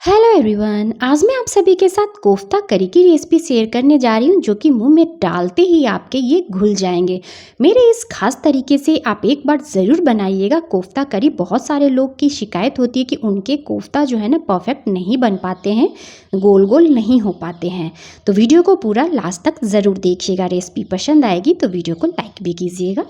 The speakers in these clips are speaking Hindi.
हेलो एवरीवन, आज मैं आप सभी के साथ कोफ्ता करी की रेसिपी शेयर करने जा रही हूँ जो कि मुंह में डालते ही आपके ये घुल जाएंगे। मेरे इस खास तरीके से आप एक बार ज़रूर बनाइएगा कोफ्ता करी। बहुत सारे लोग की शिकायत होती है कि उनके कोफ्ता जो है ना परफेक्ट नहीं बन पाते हैं, गोल गोल नहीं हो पाते हैं। तो वीडियो को पूरा लास्ट तक ज़रूर देखिएगा। रेसिपी पसंद आएगी तो वीडियो को लाइक भी कीजिएगा।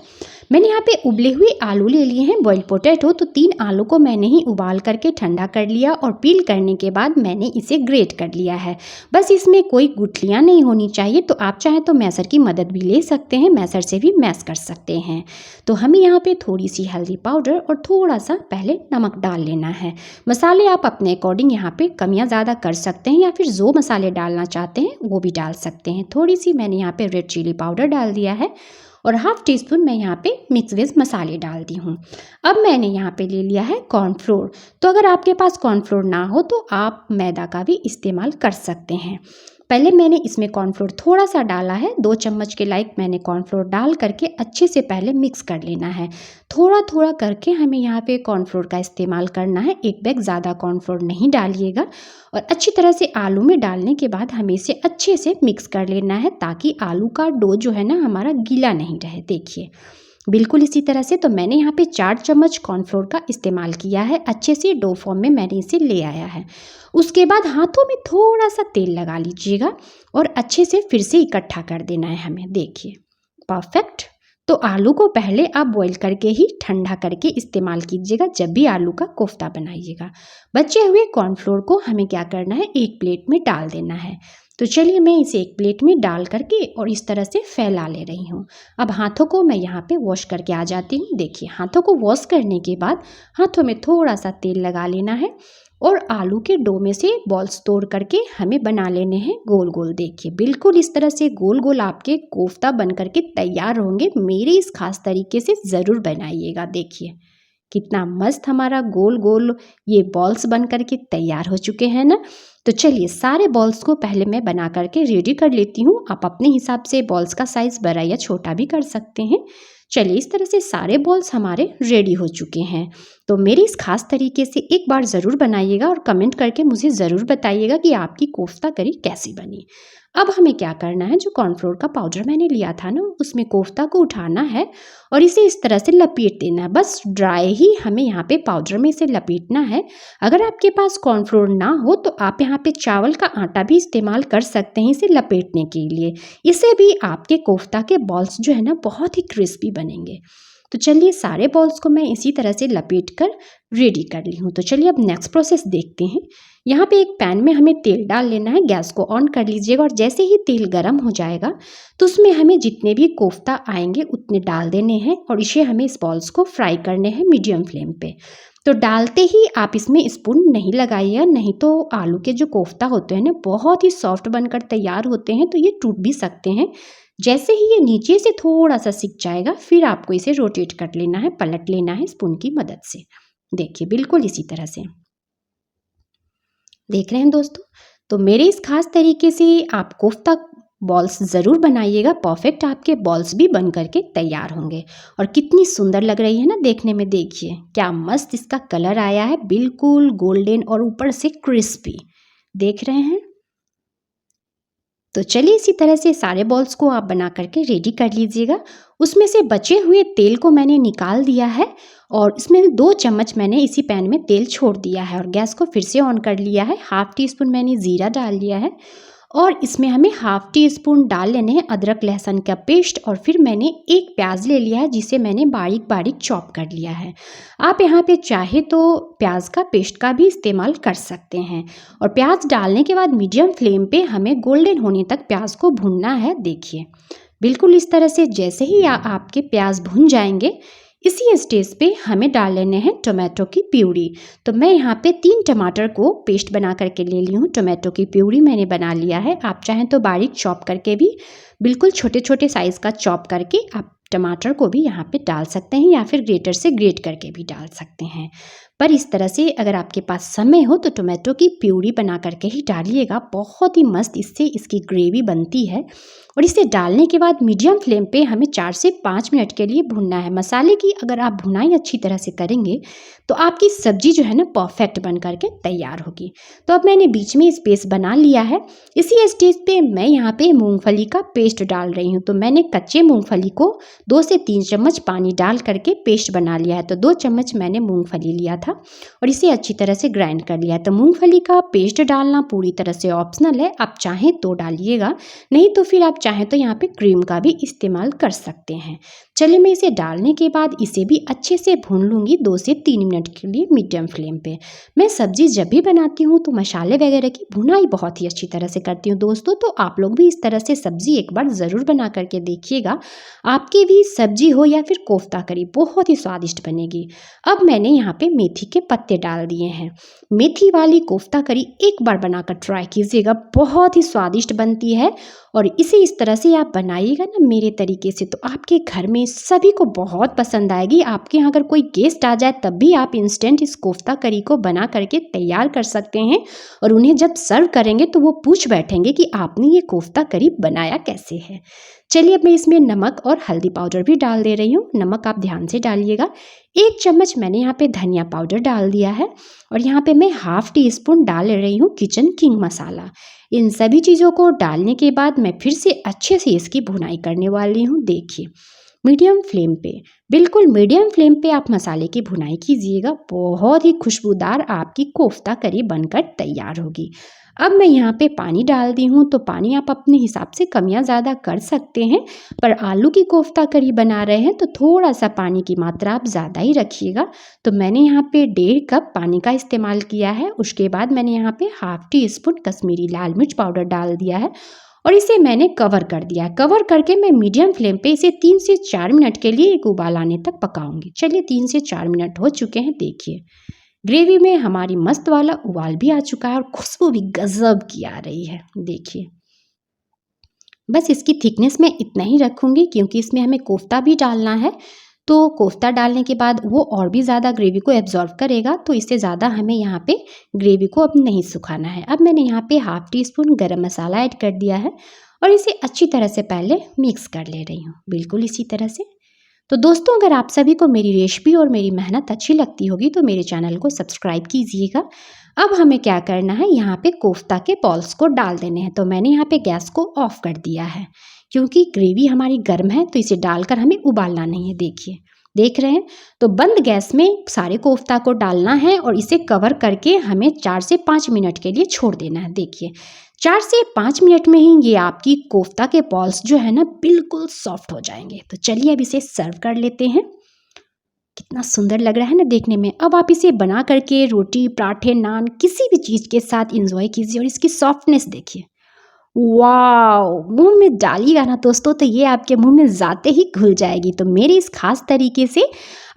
मैंने यहाँ पे उबले हुए आलू ले लिए हैं, बॉइल्ड पोटैटो। तो 3 आलू को मैंने ही उबाल करके ठंडा कर लिया और पील करने के बाद मैंने इसे ग्रेट कर लिया है। बस इसमें कोई गुठलियाँ नहीं होनी चाहिए। तो आप चाहें तो मैसर की मदद भी ले सकते हैं, मैसर से भी मैश कर सकते हैं। तो हमें यहाँ पे थोड़ी सी हल्दी पाउडर और थोड़ा सा पहले नमक डाल लेना है। मसाले आप अपने अकॉर्डिंग यहाँ पे कम या ज़्यादा कर सकते हैं, या फिर जो मसाले डालना चाहते हैं वो भी डाल सकते हैं। थोड़ी सी मैंने यहाँ पे रेड चिली पाउडर डाल दिया है और हाफ टी स्पून मैं यहाँ पे मिक्स वेज मसाले डाल दी हूँ। अब मैंने यहाँ पे ले लिया है कॉर्नफ्लोर। तो अगर आपके पास कॉर्नफ्लोर ना हो तो आप मैदा का भी इस्तेमाल कर सकते हैं। पहले मैंने इसमें कॉर्नफ्लोर थोड़ा सा डाला है, 2 चम्मच के लाइक मैंने कॉर्नफ्लोर डाल करके अच्छे से पहले मिक्स कर लेना है। थोड़ा थोड़ा करके हमें यहाँ पे कॉर्नफ्लोर का इस्तेमाल करना है, एक बैग ज़्यादा कॉर्नफ्लोर नहीं डालिएगा। और अच्छी तरह से आलू में डालने के बाद हमें इसे अच्छे से मिक्स कर लेना है ताकि आलू का डो जो है ना हमारा गीला नहीं रहे। देखिए बिल्कुल इसी तरह से। तो मैंने यहाँ पे 4 चम्मच कॉर्नफ्लोर का इस्तेमाल किया है। अच्छे से डो फॉर्म में मैंने इसे ले आया है। उसके बाद हाथों में थोड़ा सा तेल लगा लीजिएगा और अच्छे से फिर से इकट्ठा कर देना है हमें। देखिए परफेक्ट। तो आलू को पहले आप बॉईल करके ही ठंडा करके इस्तेमाल कीजिएगा जब भी आलू का कोफ्ता बनाइएगा। बचे हुए कॉर्नफ्लोर को हमें क्या करना है, एक प्लेट में डाल देना है। तो चलिए मैं इसे एक प्लेट में डाल करके और इस तरह से फैला ले रही हूँ। अब हाथों को मैं यहाँ पे वॉश करके आ जाती हूँ। देखिए हाथों को वॉश करने के बाद हाथों में थोड़ा सा तेल लगा लेना है और आलू के डो में से बॉल्स तोड़ करके हमें बना लेने हैं गोल गोल। देखिए बिल्कुल इस तरह से गोल गोल आपके कोफ्ता बन करके तैयार होंगे। मेरे इस खास तरीके से ज़रूर बनाइएगा। देखिए कितना मस्त हमारा गोल गोल ये बॉल्स बन करके तैयार हो चुके हैं ना। तो चलिए सारे बॉल्स को पहले मैं बना करके रेडी कर लेती हूँ। आप अपने हिसाब से बॉल्स का साइज़ बड़ा या छोटा भी कर सकते हैं। चलिए इस तरह से सारे बॉल्स हमारे रेडी हो चुके हैं। तो मेरी इस खास तरीके से एक बार ज़रूर बनाइएगा और कमेंट करके मुझे ज़रूर बताइएगा कि आपकी कोफ्ता करी कैसी बनी। अब हमें क्या करना है, जो कॉर्नफ्लोर का पाउडर मैंने लिया था ना उसमें कोफ्ता को उठाना है और इसे इस तरह से लपेट देना है। बस ड्राई ही हमें यहाँ पे पाउडर में इसे लपेटना है। अगर आपके पास कॉर्नफ्लोर ना हो तो आप यहाँ पे चावल का आटा भी इस्तेमाल कर सकते हैं इसे लपेटने के लिए। इससे भी आपके कोफ्ता के बॉल्स जो है ना बहुत ही क्रिस्पी बनेंगे। तो चलिए सारे बॉल्स को मैं इसी तरह से लपेट कर रेडी कर ली हूँ। तो चलिए अब नेक्स्ट प्रोसेस देखते हैं। यहाँ पे एक पैन में हमें तेल डाल लेना है, गैस को ऑन कर लीजिएगा और जैसे ही तेल गर्म हो जाएगा तो उसमें हमें जितने भी कोफ्ता आएंगे उतने डाल देने हैं और इसे हमें इस बॉल्स को फ्राई करने हैं मीडियम फ्लेम पे। तो डालते ही आप इसमें स्पून नहीं लगाइएगा, नहीं तो आलू के जो कोफ्ता होते हैं ना बहुत ही सॉफ्ट बनकर तैयार होते हैं, तो ये टूट भी सकते हैं। जैसे ही ये नीचे से थोड़ा सा सिक जाएगा फिर आपको इसे रोटेट कर लेना है, पलट लेना है स्पून की मदद से। देखिए बिल्कुल इसी तरह से देख रहे हैं दोस्तों। तो मेरे इस खास तरीके से आप कोफ्ता बॉल्स ज़रूर बनाइएगा, परफेक्ट आपके बॉल्स भी बन करके तैयार होंगे। और कितनी सुंदर लग रही है ना देखने में। देखिए क्या मस्त इसका कलर आया है, बिल्कुल गोल्डन और ऊपर से क्रिस्पी। देख रहे हैं। तो चलिए इसी तरह से सारे बॉल्स को आप बना करके रेडी कर लीजिएगा। उसमें से बचे हुए तेल को मैंने निकाल दिया है और इसमें 2 चम्मच मैंने इसी पैन में तेल छोड़ दिया है और गैस को फिर से ऑन कर लिया है। हाफ टी स्पून मैंने ज़ीरा डाल लिया है और इसमें हमें हाफ टी स्पून डाल लेने हैं अदरक लहसुन का पेस्ट। और फिर मैंने एक प्याज ले लिया है जिसे मैंने बारीक बारीक चॉप कर लिया है। आप यहाँ पे चाहे तो प्याज का पेस्ट का भी इस्तेमाल कर सकते हैं। और प्याज डालने के बाद मीडियम फ्लेम पे हमें गोल्डन होने तक प्याज को भूनना है। देखिए बिल्कुल इस तरह से। जैसे ही आपके प्याज भुन जाएंगे इसी स्टेज पे हमें डाल लेने हैं टोमेटो की प्यूरी। तो मैं यहाँ पे 3 टमाटर को पेस्ट बना करके ले ली हूँ। टोमेटो की प्यूरी मैंने बना लिया है। आप चाहें तो बारीक चॉप करके भी, बिल्कुल छोटे छोटे साइज़ का चॉप करके आप टमाटर को भी यहाँ पे डाल सकते हैं या फिर ग्रेटर से ग्रेट करके भी डाल सकते हैं। पर इस तरह से अगर आपके पास समय हो तो टोमेटो की प्यूरी बना करके ही डालिएगा। बहुत ही मस्त इससे इसकी ग्रेवी बनती है। और इसे डालने के बाद मीडियम फ्लेम पे हमें 4 से 5 मिनट के लिए भूनना है। मसाले की अगर आप भुनाई अच्छी तरह से करेंगे तो आपकी सब्जी जो है ना परफेक्ट बन करके तैयार होगी। तो अब मैंने बीच में स्पेस बना लिया है। इसी स्टेज पे मैं यहाँ पे मूंगफली का पेस्ट डाल रही हूँ। तो मैंने कच्चे मूंगफली को 2 से 3 चम्मच पानी डाल करके पेस्ट बना लिया है। तो 2 चम्मच मैंने मूंगफली लिया था और इसे अच्छी तरह से ग्राइंड कर लिया है। तो मूंगफली का पेस्ट डालना पूरी तरह से ऑप्शनल है, आप चाहें तो डालिएगा, नहीं तो फिर आप चाहें तो यहाँ पे क्रीम का भी इस्तेमाल कर सकते हैं। चलिए मैं इसे डालने के बाद इसे भी अच्छे से भून लूँगी 2 से 3 मिनट के लिए मीडियम फ्लेम पे। मैं सब्जी जब भी बनाती हूँ तो मसाले वगैरह की भुनाई बहुत ही अच्छी तरह से करती हूँ दोस्तों। तो आप लोग भी इस तरह से सब्जी एक बार ज़रूर बना करके देखिएगा, आपकी भी सब्जी हो या फिर कोफ्ता करी बहुत ही स्वादिष्ट बनेगी। अब मैंने यहाँ पे मेथी के पत्ते डाल दिए हैं। मेथी वाली कोफ्ता करी एक बार बनाकर ट्राई कीजिएगा, बहुत ही स्वादिष्ट बनती है। और इसे इस तरह से आप बनाइएगा ना मेरे तरीके से, तो आपके घर में सभी को बहुत पसंद आएगी। आपके यहाँ अगर कोई गेस्ट आ जाए तब भी आप इंस्टेंट इस कोफ्ता करी को बना करके तैयार कर सकते हैं और उन्हें जब सर्व करेंगे तो वो पूछ बैठेंगे कि आपने ये कोफ्ता करी बनाया कैसे है। चलिए अब मैं इसमें नमक और हल्दी पाउडर भी डाल दे रही हूँ। नमक आप ध्यान से डालिएगा। 1 चम्मच मैंने यहाँ पे धनिया पाउडर डाल दिया है और यहाँ पे मैं ½ टी स्पून डाल रही हूँ किचन किंग मसाला। इन सभी चीज़ों को डालने के बाद मैं फिर से अच्छे से इसकी भुनाई करने वाली हूँ। देखिए मीडियम फ्लेम पे, बिल्कुल मीडियम फ्लेम पे आप मसाले की भुनाई कीजिएगा, बहुत ही खुशबूदार आपकी कोफ्ता करी बनकर तैयार होगी। अब मैं यहाँ पे पानी डाल दी हूँ, तो पानी आप अपने हिसाब से कम या ज़्यादा कर सकते हैं, पर आलू की कोफ्ता करी बना रहे हैं तो थोड़ा सा पानी की मात्रा आप ज़्यादा ही रखिएगा। तो मैंने यहाँ पे 1.5 कप पानी का इस्तेमाल किया है। उसके बाद मैंने यहाँ पे ½ टी स्पून कश्मीरी लाल मिर्च पाउडर डाल दिया है और इसे मैंने कवर कर दिया है। कवर करके मैं मीडियम फ्लेम पे इसे 3 से 4 मिनट के लिए एक उबाल आने तक पकाऊंगी। चलिए 3 से 4 मिनट हो चुके हैं। देखिए ग्रेवी में हमारी मस्त वाला उबाल भी आ चुका है और खुशबू भी गजब की आ रही है। देखिए बस इसकी थिकनेस मैं इतना ही रखूँगी क्योंकि इसमें हमें कोफ्ता भी डालना है। तो कोफ्ता डालने के बाद वो और भी ज़्यादा ग्रेवी को एब्जॉर्व करेगा, तो इससे ज़्यादा हमें यहाँ पे ग्रेवी को अब नहीं सुखाना है। अब मैंने यहाँ पे ½ टी स्पून गरम मसाला ऐड कर दिया है और इसे अच्छी तरह से पहले मिक्स कर ले रही हूँ, बिल्कुल इसी तरह से। तो दोस्तों अगर आप सभी को मेरी रेसिपी और मेरी मेहनत अच्छी लगती होगी तो मेरे चैनल को सब्सक्राइब कीजिएगा। अब हमें क्या करना है, यहाँ पे कोफ्ता के बॉल्स को डाल देने हैं। तो मैंने यहाँ पे गैस को ऑफ कर दिया है क्योंकि ग्रेवी हमारी गर्म है, तो इसे डालकर हमें उबालना नहीं है। देखिए देख रहे हैं, तो बंद गैस में सारे कोफ्ता को डालना है और इसे कवर करके हमें 4 से 5 मिनट के लिए छोड़ देना है। देखिए 4 से 5 मिनट में ही ये आपकी कोफ्ता के बॉल्स जो है ना बिल्कुल सॉफ्ट हो जाएंगे। तो चलिए अब इसे सर्व कर लेते हैं। कितना सुंदर लग रहा है ना देखने में। अब आप इसे बना करके रोटी, पराठे, नान किसी भी चीज़ के साथ इंजॉय कीजिए और इसकी सॉफ्टनेस देखिए। वाओ! मुँह में डालिएगा ना दोस्तों तो ये आपके मुँह में जाते ही घुल जाएगी। तो मेरे इस खास तरीके से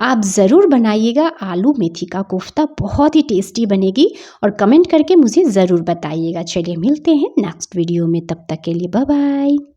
आप ज़रूर बनाइएगा आलू मेथी का कोफ्ता, बहुत ही टेस्टी बनेगी और कमेंट करके मुझे ज़रूर बताइएगा। चलिए मिलते हैं नेक्स्ट वीडियो में, तब तक के लिए बाय बाय।